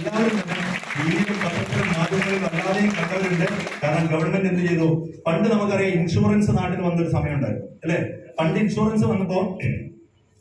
എല്ലാവരും തന്നെ ടിവിയിലും പത്രത്തിലും മാധ്യമങ്ങളിലും അല്ലാതെയും കണ്ടവരുണ്ട്. കാരണം ഗവൺമെന്റ് എന്ത് ചെയ്തു? പണ്ട് നമുക്കറിയാം ഇൻഷുറൻസ് നാട്ടിൽ വന്നൊരു സമയം ഉണ്ടായിരുന്നു അല്ലെ? പണ്ട് ഇൻഷുറൻസ് വന്നപ്പോ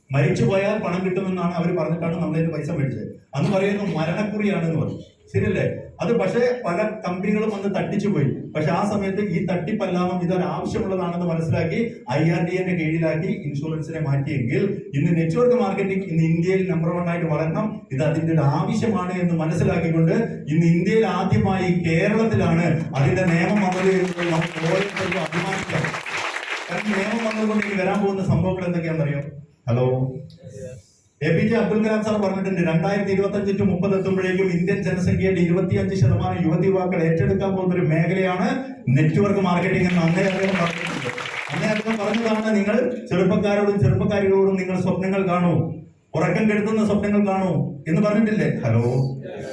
മരിച്ചു പോയാൽ പണം കിട്ടുമെന്നാണ് അവർ പറഞ്ഞിട്ടാണ് നമ്മളതിന് പൈസ മേടിച്ചത്. അന്ന് പറയുന്നത് മരണക്കുറിയാണെന്ന് പറഞ്ഞു, ശരിയല്ലേ? അത് പക്ഷേ പല കമ്പനികളും വന്ന് തട്ടിച്ചു പോയി. പക്ഷെ ആ സമയത്ത് ഈ തട്ടിപ്പല്ലാതെ ഇതൊരു ആവശ്യമുള്ളതാണെന്ന് മനസ്സിലാക്കി IRDA കീഴിലാക്കി ഇൻഷുറൻസിനെ മാറ്റിയെങ്കിൽ ഇന്ന് നെറ്റ്വർക്ക് മാർക്കറ്റിംഗ് ഇന്ന് ഇന്ത്യയിൽ നമ്പർ 1 ആയിട്ട് വളരണം. ഇത് അതിന്റെ ഒരു ആവശ്യമാണ് എന്ന് മനസ്സിലാക്കിക്കൊണ്ട് ഇന്ന് ഇന്ത്യയിൽ ആദ്യമായി കേരളത്തിലാണ് അതിന്റെ നിയമം വന്നത് എന്ന് നമുക്ക് ഓരോരുത്തർക്കും അഭിമാനിക്കാം. കാരണം നിയമം വന്നതുകൊണ്ട് ഇനി വരാൻ പോകുന്ന സംഭവങ്ങൾ എന്തൊക്കെയാണെന്നറിയോ? Hello, APJ Abdul Kalam sir പറഞ്ഞിട്ടുണ്ട് 2025 to 30 എത്തുമ്പോഴേക്കും ഇന്ത്യൻ ജനസംഖ്യയുടെ 25% യുവതി യുവാക്കൾ ഏറ്റെടുക്കാൻ പോകുന്ന ഒരു മേഖലയാണ് നെറ്റ്വർക്ക് മാർക്കറ്റിംഗ് എന്ന് അന്നേ അദ്ദേഹം പറഞ്ഞിട്ടുണ്ട്. അന്നേ അദ്ദേഹം പറഞ്ഞതാണ്, നിങ്ങൾ ചെറുപ്പക്കാരോടും ചെറുപ്പക്കാരികളോടും നിങ്ങൾ സ്വപ്നങ്ങൾ കാണൂ, ഉറക്കം കെടുത്തുന്ന സ്വപ്നങ്ങൾ കാണൂ എന്ന് പറഞ്ഞിട്ടില്ലേ? ഹലോ,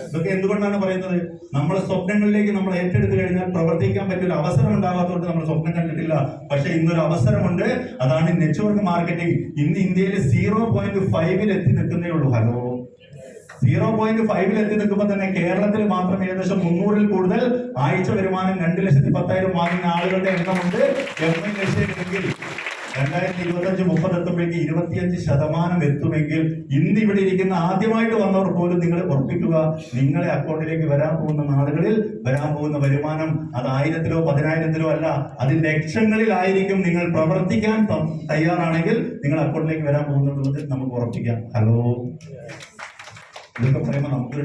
ഇതൊക്കെ എന്തുകൊണ്ടാണ് പറയുന്നത്? നമ്മളെ സ്വപ്നങ്ങളിലേക്ക് നമ്മൾ ഏറ്റെടുത്തു കഴിഞ്ഞാൽ പ്രവർത്തിക്കാൻ പറ്റിയൊരു അവസരം ഉണ്ടാകാത്തതുകൊണ്ട് നമ്മൾ സ്വപ്നം കണ്ടിട്ടില്ല. പക്ഷെ ഇന്നൊരു അവസരമുണ്ട്, അതാണ് നെറ്റ്വർക്ക് മാർക്കറ്റിംഗ്. ഇന്ന് ഇന്ത്യയിൽ 0.5 എത്തി നിൽക്കുന്നേ ഉള്ളൂ. ഹലോ, 0.5 എത്തി നിൽക്കുമ്പോൾ തന്നെ കേരളത്തിൽ മാത്രം ഏകദേശം 300-ൽ കൂടുതൽ ആഴ്ച വരുമാനം 2,10,000 വാങ്ങുന്ന ആളുകളുടെ എണ്ണമുണ്ട്. എങ്കിൽ 2025-30 എത്തുമ്പോഴേക്ക് 25% എത്തുമെങ്കിൽ ഇന്ന് ഇവിടെ ഇരിക്കുന്ന ആദ്യമായിട്ട് വന്നവർ പോലും നിങ്ങൾ ഉറപ്പിക്കുക, നിങ്ങളെ അക്കൗണ്ടിലേക്ക് വരാൻ പോകുന്ന നാളുകളിൽ വരാൻ പോകുന്ന വരുമാനം അത് 1000-ലോ 10,000-ലോ അല്ല, അത് ലക്ഷങ്ങളിലായിരിക്കും. നിങ്ങൾ പ്രവർത്തിക്കാൻ തയ്യാറാണെങ്കിൽ നിങ്ങൾ അക്കൗണ്ടിലേക്ക് വരാൻ പോകുന്നുള്ളത് നമുക്ക് ഉറപ്പിക്കാം. ഹലോ, ഇതൊക്കെ പറയുമ്പോൾ നമുക്കൊരു